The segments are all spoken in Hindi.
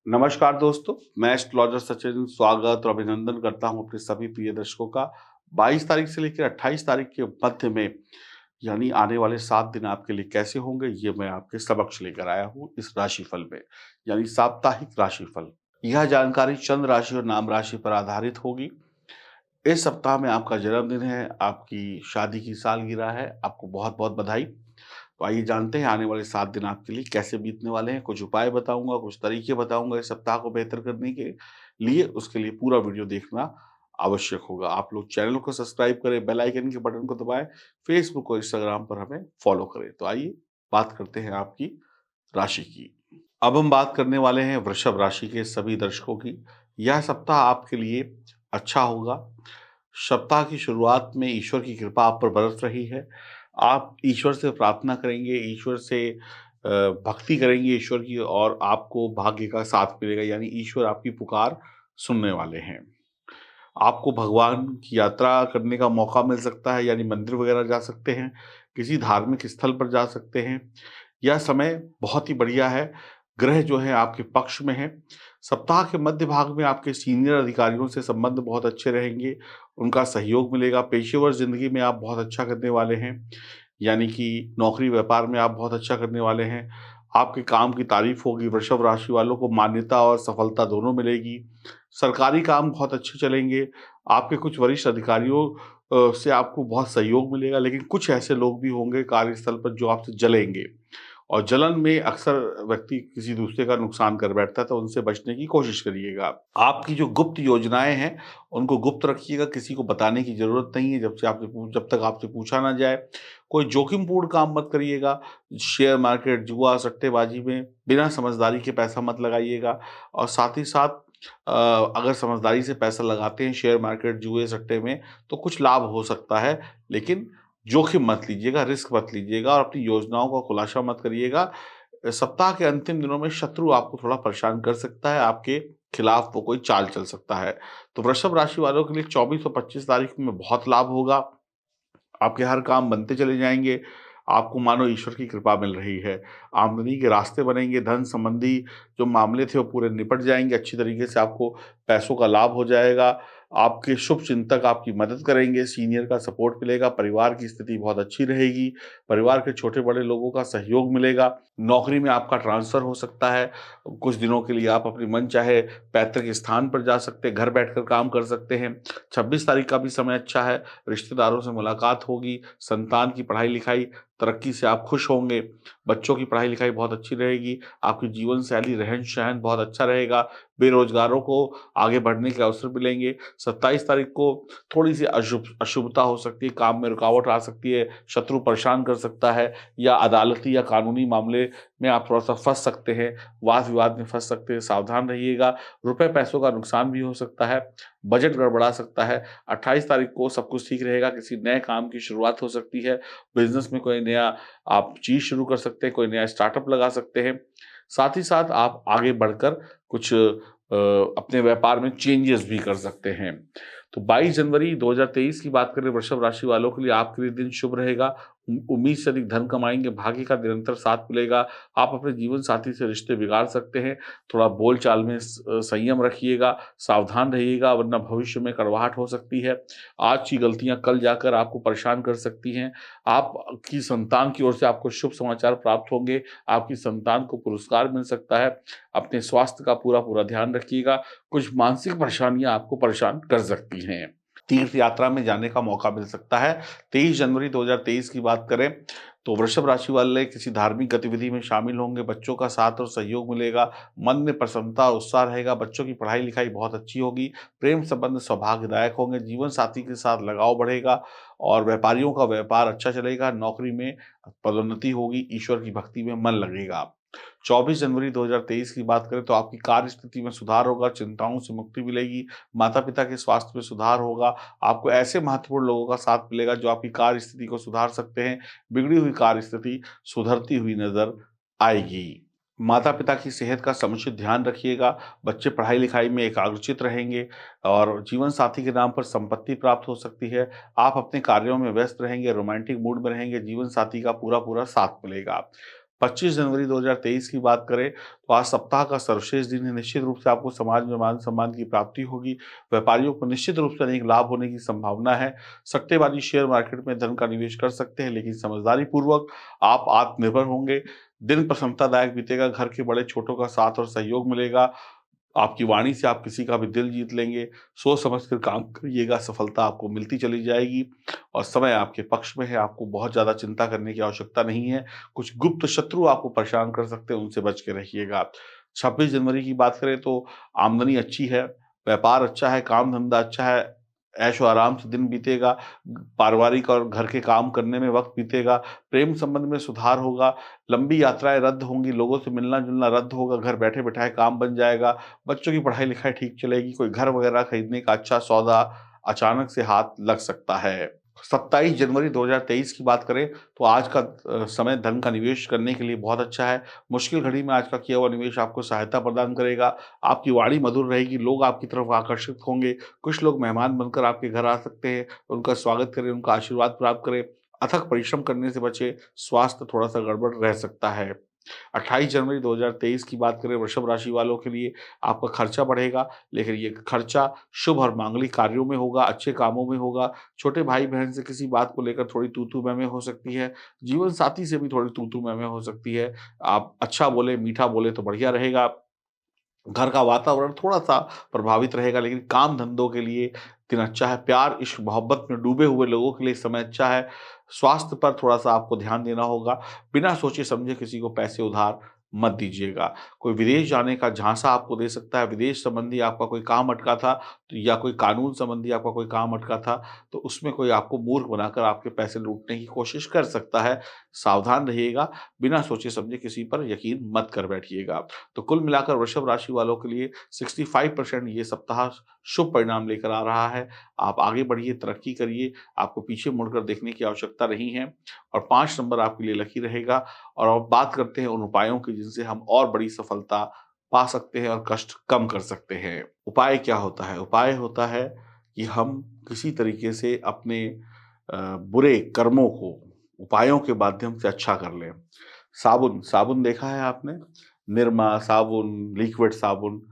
नमस्कार दोस्तों, मैं एस्ट्रोलॉजर सचिन स्वागत और अभिनंदन करता हूं अपने सभी प्रिय दर्शकों का। 22 तारीख से लेकर 28 तारीख के मध्य में यानी आने वाले 7 दिन आपके लिए कैसे होंगे, ये मैं आपके समक्ष लेकर आया हूं इस राशिफल में, यानी साप्ताहिक राशिफल। यह जानकारी चंद्र राशि और नाम राशि पर आधारित होगी। इस सप्ताह में आपका जन्मदिन है, आपकी शादी की सालगिरह है, आपको बहुत-बहुत बधाई। तो आइए जानते हैं आने वाले 7 दिन आपके लिए कैसे बीतने वाले हैं। कुछ उपाय बताऊँगा, कुछ तरीके बताऊँगा इस सप्ताह को बेहतर करने के लिए, उसके लिए पूरा वीडियो देखना आवश्यक होगा। आप लोग चैनल को सब्सक्राइब करें, बेल आइकन के बटन को दबाएँ, फेसबुक और इंस्टाग्राम पर हमें फॉलो करें। तो आइए बात करते हैं आपकी राशि की। अब हम बात करने वाले हैं वृषभ राशि के सभी दर्शकों की। यह सप्ताह आपके लिए अच्छा होगा। सप्ताह की शुरुआत में ईश्वर की कृपा आप पर बरस रही है। आप ईश्वर से प्रार्थना करेंगे, ईश्वर से भक्ति करेंगे ईश्वर की और आपको भाग्य का साथ मिलेगा यानी ईश्वर आपकी पुकार सुनने वाले हैं। आपको भगवान की यात्रा करने का मौका मिल सकता है यानी मंदिर वगैरह जा सकते हैं, किसी धार्मिक स्थल पर जा सकते हैं। यह समय बहुत ही बढ़िया है, ग्रह जो हैं आपके पक्ष में हैं। सप्ताह के मध्य भाग में आपके सीनियर अधिकारियों से संबंध बहुत अच्छे रहेंगे, उनका सहयोग मिलेगा। पेशेवर ज़िंदगी में आप बहुत अच्छा करने वाले हैं, यानी कि नौकरी व्यापार में आप बहुत अच्छा करने वाले हैं। आपके काम की तारीफ़ होगी, वृषभ राशि वालों को मान्यता और सफलता दोनों मिलेगी। सरकारी काम बहुत अच्छे चलेंगे, आपके कुछ वरिष्ठ अधिकारियों से आपको बहुत सहयोग मिलेगा, लेकिन कुछ ऐसे लोग भी होंगे कार्यस्थल पर जो आपसे जलेंगे और जलन में अक्सर व्यक्ति किसी दूसरे का नुकसान कर बैठता है, तो उनसे बचने की कोशिश करिएगा। आपकी जो गुप्त योजनाएँ हैं, उनको गुप्त रखिएगा, किसी को बताने की ज़रूरत नहीं है जब तक आपसे पूछा ना जाए। कोई जोखिमपूर्ण काम मत करिएगा, शेयर मार्केट, जुआ, सट्टेबाज़ी में बिना समझदारी के पैसा मत लगाइएगा और साथ ही साथ अगर समझदारी से पैसा लगाते हैं शेयर मार्केट, जुए, सट्टे में, तो कुछ लाभ हो सकता है, लेकिन जोखिम मत लीजिएगा, रिस्क मत लीजिएगा और अपनी योजनाओं का खुलासा मत करिएगा। सप्ताह के अंतिम दिनों में शत्रु आपको थोड़ा परेशान कर सकता है, आपके खिलाफ वो कोई चाल चल सकता है। तो वृषभ राशि वालों के लिए 24 और 25 तारीख में बहुत लाभ होगा। आपके हर काम बनते चले जाएँगे, आपको मानो ईश्वर की कृपा मिल रही है। आमदनी के रास्ते बनेंगे, धन संबंधी जो मामले थे वो पूरे निपट जाएँगे, अच्छी तरीके से आपको पैसों का लाभ हो जाएगा। आपके शुभ चिंतक आपकी मदद करेंगे, सीनियर का सपोर्ट मिलेगा, परिवार की स्थिति बहुत अच्छी रहेगी, परिवार के छोटे-बड़े लोगों का सहयोग मिलेगा, नौकरी में आपका ट्रांसफ़र हो सकता है, कुछ दिनों के लिए आप अपनी मनचाहे पैतृक स्थान पर जा सकते हैं, घर बैठकर काम कर सकते हैं। 26 तारीख का भी समय अच्छा है, रिश्तेदारों से मुलाकात होगी, संतान की पढ़ाई-लिखाई, तरक्की से आप खुश होंगे, बच्चों की पढ़ाई-लिखाई बहुत अच्छी रहेगी, आपकी जीवन शैली, रहन-सहन बहुत अच्छा रहेगा, बेरोज़गारों को आगे बढ़ने के अवसर मिलेंगे। 27 तारीख को थोड़ी-सी अशुभता हो सकती है, काम में रुकावट आ सकती है, शत्रु परेशान कर सकता है या अदालती या कानूनी मामले में आप थोड़ा-सा फँस सकते हैं, वाद-विवाद में फँस सकते हैं, सावधान रहिएगा। रुपए-पैसों का नुकसान भी हो सकता है, बजट गड़बड़ा सकता है। 28 तारीख को सब कुछ ठीक रहेगा, किसी नए काम की शुरुआत हो सकती है, बिज़नेस में कोई नया आप चीज़ शुरू कर सकते हैं, कोई नया स्टार्टअप लगा सकते हैं। साथ ही साथ आप आगे बढ़कर कुछ अपने व्यापार में चेंजेस भी कर सकते हैं। तो 22 जनवरी 2023 की बात करें वृषभ राशि वालों के लिए आपके लिए दिन शुभ रहेगा। उम्मीद से अधिक धन कमाएँगे, भाग्य का निरंतर साथ मिलेगा। आप अपने जीवन साथी से रिश्ते बिगाड़ सकते हैं, थोड़ा बोल-चाल में संयम रखिएगा, सावधान रहिएगा वरना भविष्य में कड़वाहट हो सकती है। आज की गलतियाँ कल जाकर आपको परेशान कर सकती हैं। आपकी संतान की ओर से आपको शुभ समाचार प्राप्त होंगे, आपकी संतान को पुरस्कार मिल सकता है। अपने स्वास्थ्य का पूरा-पूरा ध्यान रखिएगा, कुछ मानसिक परेशानियाँ आपको परेशान कर सकती हैं। तीर्थ यात्रा में जाने का मौका मिल सकता है। 23 जनवरी 2023 की बात करें, तो वृषभ राशि वाले किसी धार्मिक गतिविधि में शामिल होंगे, बच्चों का साथ और सहयोग मिलेगा, मन में प्रसन्नता और उत्साह रहेगा, बच्चों की पढ़ाई-लिखाई बहुत अच्छी होगी, प्रेम संबंध सौभाग्यदायक होंगे, जीवन साथी के साथ लगाव बढ़ेगा और व्यापारियों का व्यापार अच्छा चलेगा, नौकरी में पदोन्नति होगी, ईश्वर की भक्ति में मन लगेगा। 24 जनवरी 2023 की बात करें तो आपकी कार्य स्थिति में सुधार होगा, चिंताओं से मुक्ति मिलेगी, माता-पिता के स्वास्थ्य में सुधार होगा, आपको ऐसे महत्वपूर्ण लोगों का साथ मिलेगा जो आपकी कार्य स्थिति को सुधार सकते हैं, बिगड़ी हुई कार्य स्थिति सुधरती हुई नज़र आएगी। माता-पिता की सेहत का समुचित ध्यान रखिएगा, बच्चे पढ़ाई-लिखाई में एकाग्रचित्त रहेंगे और जीवन साथी के नाम पर संपत्ति प्राप्त हो सकती है। आप अपने कार्यों में व्यस्त रहेंगे, रोमांटिक मूड में रहेंगे, जीवन साथी का पूरा-पूरा साथ मिलेगा। 25 जनवरी 2023 की बात करें तो आज सप्ताह का सर्वश्रेष्ठ दिन है। निश्चित रूप से आपको समाज में मान-सम्मान की प्राप्ति होगी। व्यापारियों को निश्चित रूप से अनेक लाभ होने की संभावना है। सट्टेबाज़ी शेयर मार्केट में धन का निवेश कर सकते हैं, लेकिन समझदारी पूर्वक आप आत्मनिर्भर होंगे। दिन प्रसन्नतादायक बीतेगा, घर के बड़े-छोटों का साथ और सहयोग मिलेगा। आपकी वाणी से आप किसी का भी दिल जीत लेंगे। सोच समझ कर काम करिएगा, सफलता आपको मिलती चली जाएगी और समय आपके पक्ष में है। आपको बहुत ज़्यादा चिंता करने की आवश्यकता नहीं है। कुछ गुप्त शत्रु आपको परेशान कर सकते हैं, उनसे बच के रहिएगा। 26 जनवरी की बात करें तो आमदनी अच्छी है, व्यापार अच्छा है, काम-धंधा अच्छा है, ऐशो आराम से दिन बीतेगा, पारिवारिक और घर के काम करने में वक़्त बीतेगा, प्रेम संबंध में सुधार होगा, लंबी यात्राएँ रद्द होंगी, लोगों से मिलना-जुलना रद्द होगा, घर बैठे-बिठाए काम बन जाएगा, बच्चों की पढ़ाई-लिखाई ठीक चलेगी, कोई घर वगैरह खरीदने का अच्छा सौदा अचानक से हाथ लग सकता है। 27 जनवरी 2023 की बात करें तो आज का समय धन का निवेश करने के लिए बहुत अच्छा है। मुश्किल घड़ी में आज का किया हुआ निवेश आपको सहायता प्रदान करेगा। आपकी वाणी मधुर रहेगी, लोग आपकी तरफ आकर्षित होंगे। कुछ लोग मेहमान बनकर आपके घर आ सकते हैं, उनका स्वागत करें, उनका आशीर्वाद प्राप्त करें। अथक परिश्रम करने से बचें, स्वास्थ्य थोड़ा-सा गड़बड़ रह सकता है। 28 जनवरी 2023 की बात करें वृषभ राशि वालों के लिए आपका खर्चा बढ़ेगा, लेकिन ये खर्चा शुभ और मांगलिक कार्यों में होगा, अच्छे कामों में होगा। छोटे भाई-बहन से किसी बात को लेकर थोड़ी तू-तू मैं-मैं हो सकती है। जीवन साथी से भी थोड़ी तू-तू मैं-मैं हो सकती है। आप अच्छा बोले, मीठा बोले तो बढ़िया रहेगा। घर का वातावरण थोड़ा-सा प्रभावित रहेगा, लेकिन काम-धंधों के लिए दिन अच्छा है। प्यार, इश्क, मोहब्बत में डूबे हुए लोगों के लिए समय अच्छा है। स्वास्थ्य पर थोड़ा-सा आपको ध्यान देना होगा। बिना सोचे-समझे किसी को पैसे उधार मत दीजिएगा। कोई विदेश जाने का झांसा आपको दे सकता है, विदेश संबंधी आपका कोई काम अटका था तो या कोई कानून संबंधी आपका कोई काम अटका था, तो उसमें कोई आपको मूर्ख बनाकर आपके पैसे लूटने की कोशिश कर सकता है। सावधान रहिएगा, बिना सोचे-समझे किसी पर यकीन मत कर बैठिएगा। तो कुल मिलाकर वृषभ राशि वालों के लिए 65% ये सप्ताह शुभ परिणाम लेकर आ रहा है। आप आगे बढ़िए, तरक्की करिए, आपको पीछे मुड़कर देखने की आवश्यकता नहीं है और 5 नंबर आपके लिए लकी रहेगा। और अब बात करते हैं उन उपायों की जिनसे हम और बड़ी सफलता पा सकते हैं और कष्ट कम कर सकते हैं। उपाय क्या होता है? उपाय होता है कि हम किसी तरीके से अपने बुरे कर्मों को उपायों के माध्यम से अच्छा कर लें। साबुन, साबुन देखा है आपने? निरमा साबुन, लिक्विड साबुन,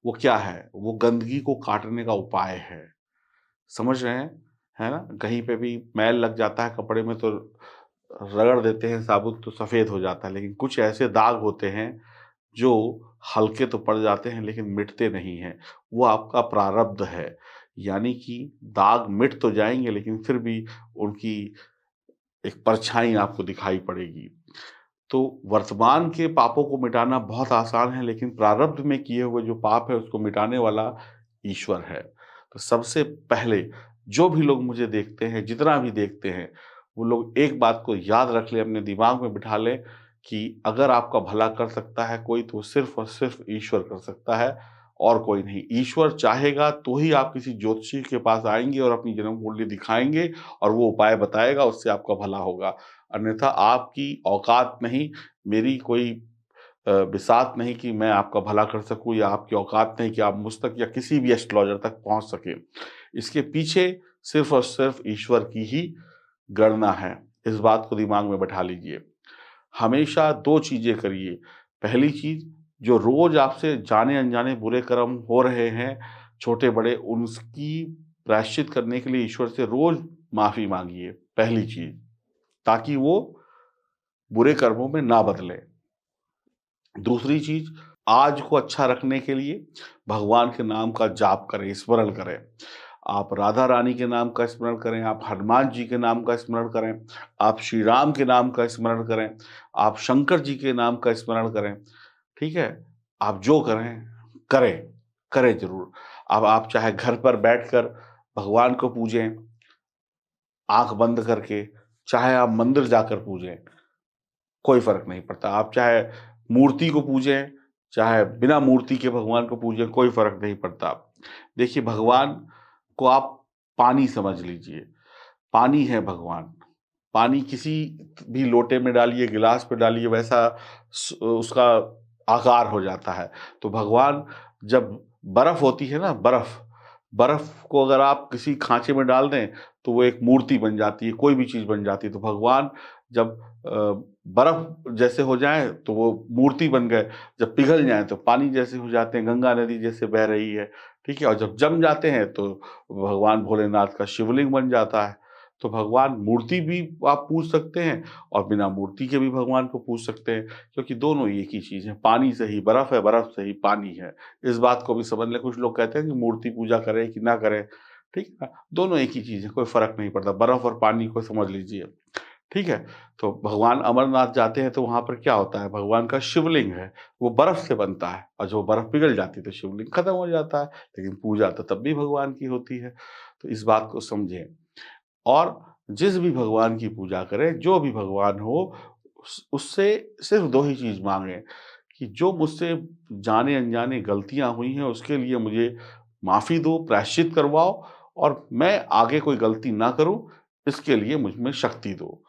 वो क्या है? वो गंदगी को काटने का उपाय है। समझ रहे हैं? है ना? कहीं पे भी मैल लग जाता है कपड़े में तो रगड़ देते हैं साबुन तो सफ़ेद हो जाता है, लेकिन कुछ ऐसे दाग होते हैं जो हल्के तो पड़ जाते हैं लेकिन मिटते नहीं हैं। वो आपका प्रारब्ध है। यानी कि दाग मिट तो जाएँगे लेकिन फिर भी उनकी एक परछाई आपको दिखाई पड़ेगी। तो वर्तमान के पापों को मिटाना बहुत आसान है, लेकिन प्रारब्ध में किए हुए जो पाप है उसको मिटाने वाला ईश्वर है। तो सबसे पहले जो भी लोग मुझे देखते हैं, जितना भी देखते हैं, वो लोग एक बात को याद रख लें, अपने दिमाग में बिठा लें कि अगर आपका भला कर सकता है कोई तो सिर्फ़ और सिर्फ़ ईश्वर कर सकता है और कोई नहीं। ईश्वर चाहेगा तो ही आप किसी ज्योतिषी के पास आएँगे और अपनी जन्म कुंडली दिखाएँगे और वो उपाय बताएगा, उससे आपका भला होगा। अन्यथा आपकी औकात नहीं, मेरी कोई बिसात नहीं कि मैं आपका भला कर सकूँ या आपकी औकात नहीं कि आप मुझ तक या किसी भी एस्ट्रोलॉजर तक पहुँच सकें। इसके पीछे सिर्फ़ और सिर्फ़ ईश्वर की ही गणना है। इस बात को दिमाग में बैठा लीजिए। हमेशा 2 चीज़ें करिए। पहली चीज़, जो रोज़ आपसे जाने-अनजाने बुरे कर्म हो रहे हैं, छोटे-बड़े, उसकी प्रायश्चित करने के लिए ईश्वर से रोज़ माफ़ी माँगिए, पहली चीज़, ताकि वो बुरे कर्मों में ना बदलें। दूसरी चीज़, आज को अच्छा रखने के लिए भगवान के नाम का जाप करें, स्मरण करें। आप राधा रानी के नाम का स्मरण करें, आप हनुमान जी के नाम का स्मरण करें, आप श्री राम के नाम का स्मरण करें, आप शंकर जी के नाम का स्मरण करें, ठीक है? आप जो करें, करें, करें ज़रूर। अब आप चाहे घर पर बैठकर भगवान को पूजें, आँख बंद करके, चाहे आप मंदिर जाकर पूजें, कोई फ़र्क नहीं पड़ता। आप चाहे मूर्ति को पूजें, चाहे बिना मूर्ति के भगवान को पूजें, कोई फ़र्क नहीं पड़ता। देखिए, भगवान को आप पानी समझ लीजिए, पानी है भगवान। पानी किसी भी लोटे में डालिए, गिलास में डालिए, वैसा उसका आकार हो जाता है। तो भगवान जब बर्फ़ होती है ना, बर्फ़, बर्फ को अगर आप किसी खांचे में डाल दें तो वो एक मूर्ति बन जाती है, कोई भी चीज़ बन जाती है। तो भगवान जब बर्फ जैसे हो जाएँ तो वो मूर्ति बन गए, जब पिघल जाएँ तो पानी जैसे हो जाते हैं, गंगा नदी जैसे बह रही है, ठीक है? और जब जम जाते हैं तो भगवान भोलेनाथ का शिवलिंग बन जाता है। तो भगवान मूर्ति भी आप पूज सकते हैं और बिना मूर्ति के भी भगवान को पूज सकते हैं, क्योंकि दोनों एक ही चीज़ है। पानी से ही बर्फ है, बर्फ से ही पानी है। इस बात को भी समझ लें। कुछ लोग कहते हैं कि मूर्ति पूजा करें कि ना करें, ठीक है ना? दोनों एक ही चीज़ है, कोई फ़र्क नहीं पड़ता। बर्फ और पानी को समझ लीजिए, ठीक है? तो भगवान अमरनाथ जाते हैं तो वहाँ पर क्या होता है, भगवान का शिवलिंग है, वो बर्फ से बनता है और जो बर्फ पिघल जाती है तो शिवलिंग खत्म हो जाता है, लेकिन पूजा तो तब भी भगवान की होती है। तो इस बात को समझें। और जिस भी भगवान की पूजा करें, जो भी भगवान हो, उससे सिर्फ़ 2 ही चीज़ माँगे कि जो मुझसे जाने-अनजाने गलतियाँ हुई हैं, उसके लिए मुझे माफ़ी दो, प्रायश्चित करवाओ और मैं आगे कोई गलती ना करूँ, इसके लिए मुझ में शक्ति दो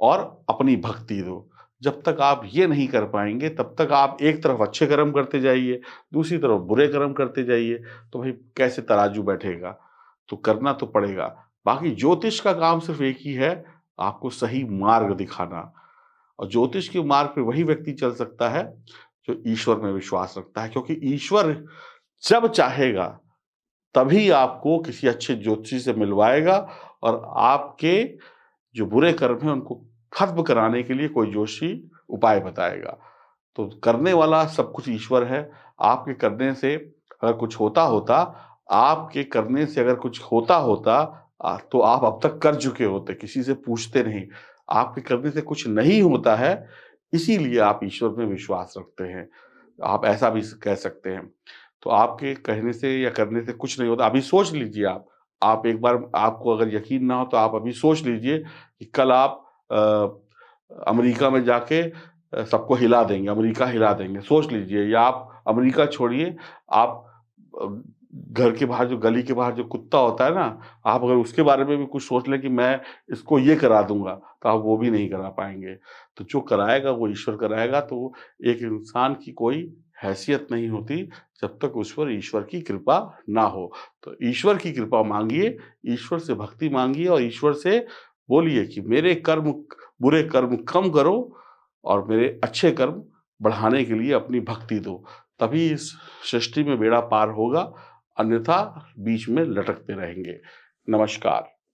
और अपनी भक्ति दो। जब तक आप ये नहीं कर पाएँगे, तब तक आप एक तरफ अच्छे कर्म करते जाइए, दूसरी तरफ बुरे कर्म करते जाइए, तो भई कैसे तराजू बैठेगा? तो करना तो पड़ेगा। बाकी ज्योतिष का काम सिर्फ़ एक ही है, आपको सही मार्ग दिखाना। और ज्योतिष के मार्ग पे वही व्यक्ति चल सकता है, जो ईश्वर में विश्वास रखता है, क्योंकि ईश्वर जब चाहेगा, तभी आपको किसी अच्छे ज्योतिषी से मिलवाएगा और आपके जो बुरे कर्म हैं, उनको खत्म कराने के लिए कोई ज्योतिषी उपाय बताएगा। तो करने वाला सब कुछ ईश्वर है। आपके करने से अगर कुछ होता आपके करने से अगर कुछ होता तो आप अब तक कर चुके होते, किसी से पूछते नहीं। आपके करने से कुछ नहीं होता है, इसीलिए आप ईश्वर में विश्वास रखते हैं। आप ऐसा भी स कह सकते हैं। तो आपके कहने से या करने से कुछ नहीं होता। अभी सोच लीजिए आप। आप एक बार आपको अगर यकीन ना हो तो आप अभी सोच लीजिए कि कल आप अमेरिका में जाके सबको हिला देंगे, अमेरिका हिला देंगे। सोच लीजिए, या आप अमेरिका छोड़िए, आप अ, घर के बाहर जो गली के बाहर जो कुत्ता होता है ना, आप अगर उसके बारे में भी कुछ सोच लें कि मैं इसको ये करा दूँगा, तो आप वो भी नहीं करा पाएँगे। तो जो कराएगा वो ईश्वर कराएगा, तो एक इंसान की कोई हैसियत नहीं होती जब तक उस पर ईश्वर की कृपा ना हो। तो ईश्वर की कृपा माँगिए, ईश्वर से भक्ति माँगिए और ईश्वर से बोलिए कि मेरे बुरे कर्म कम करो और मेरे अच्छे कर्म बढ़ाने के लिए अपनी भक्ति दो। तभी इस सृष्टि में बेड़ा पार होगा, अन्यथा बीच में लटकते रहेंगे। नमस्कार।